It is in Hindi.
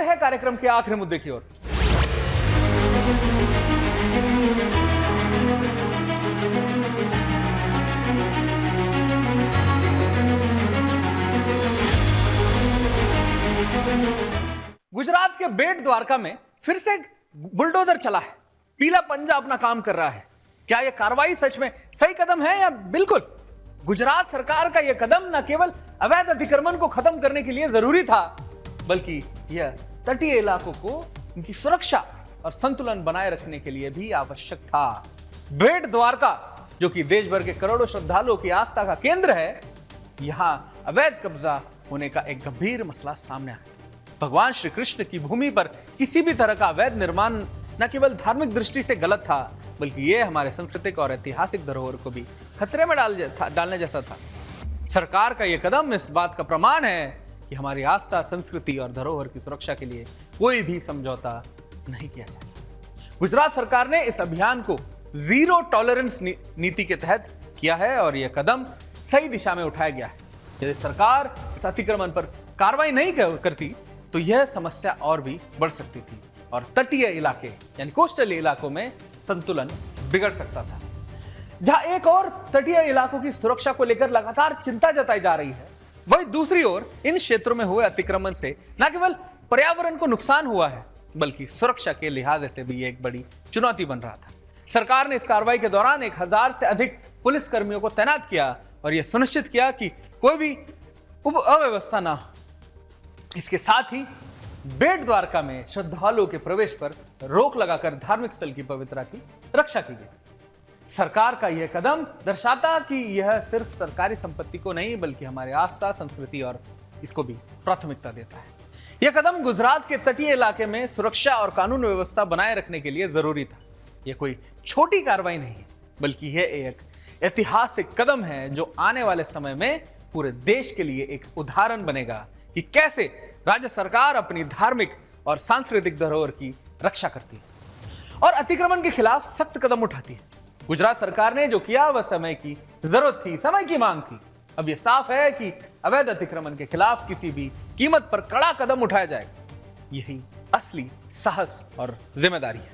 बढ़ते हैं कार्यक्रम के आखिरी मुद्दे की ओर। गुजरात के बेट द्वारका में फिर से बुलडोजर चला है। पीला पंजा अपना काम कर रहा है। क्या यह कार्रवाई सच में सही कदम है या बिल्कुल गुजरात सरकार का यह कदम न केवल अवैध अतिक्रमण को खत्म करने के लिए जरूरी था, बल्कि यह तटीय इलाकों को उनकी सुरक्षा और संतुलन बनाए रखने के लिए भी आवश्यक था। बेट द्वारका, जो कि देश भर के करोड़ों श्रद्धालुओं की आस्था का केंद्र है, यहां अवैध कब्जा होने का एक गंभीर मसला सामने आया। भगवान श्री कृष्ण की भूमि पर किसी भी तरह का अवैध निर्माण न केवल धार्मिक दृष्टि से गलत था, बल्कि यह हमारे सांस्कृतिक और ऐतिहासिक धरोहर को भी खतरे में डालने जैसा था। सरकार का यह कदम इस बात का प्रमाण है कि हमारी आस्था, संस्कृति और धरोहर की सुरक्षा के लिए कोई भी समझौता नहीं किया जाएगा। गुजरात सरकार ने इस अभियान को जीरो टॉलरेंस नीति के तहत किया है और यह कदम सही दिशा में उठाया गया है। यदि सरकार इस अतिक्रमण पर कार्रवाई नहीं करती तो यह समस्या और भी बढ़ सकती थी और तटीय इलाके यानी कोस्टल इलाकों में संतुलन बिगड़ सकता था। जहां एक और तटीय इलाकों की सुरक्षा को लेकर लगातार चिंता जताई जा रही है, वहीं दूसरी ओर इन क्षेत्रों में हुए अतिक्रमण से न केवल पर्यावरण को नुकसान हुआ है, बल्कि सुरक्षा के लिहाज से भी एक बड़ी चुनौती बन रहा था। सरकार ने इस कार्रवाई के दौरान 1000 से अधिक पुलिस कर्मियों को तैनात किया और यह सुनिश्चित किया कि कोई भी अव्यवस्था ना हो। इसके साथ ही बेट द्वारका में श्रद्धालुओं के प्रवेश पर रोक लगाकर धार्मिक स्थल की पवित्रता की रक्षा की गई। सरकार का यह कदम दर्शाता कि यह सिर्फ सरकारी संपत्ति को नहीं, बल्कि हमारे आस्था, संस्कृति और इसको भी प्राथमिकता देता है। यह कदम गुजरात के तटीय इलाके में सुरक्षा और कानून व्यवस्था बनाए रखने के लिए जरूरी था। यह कोई छोटी कार्रवाई नहीं है, बल्कि यह एक ऐतिहासिक कदम है जो आने वाले समय में पूरे देश के लिए एक उदाहरण बनेगा कि कैसे राज्य सरकार अपनी धार्मिक और सांस्कृतिक धरोहर की रक्षा करती है और अतिक्रमण के खिलाफ सख्त कदम उठाती है। गुजरात सरकार ने जो किया वह समय की जरूरत थी, समय की मांग थी। अब यह साफ है कि अवैध अतिक्रमण के खिलाफ किसी भी कीमत पर कड़ा कदम उठाया जाएगा। यही असली साहस और जिम्मेदारी है।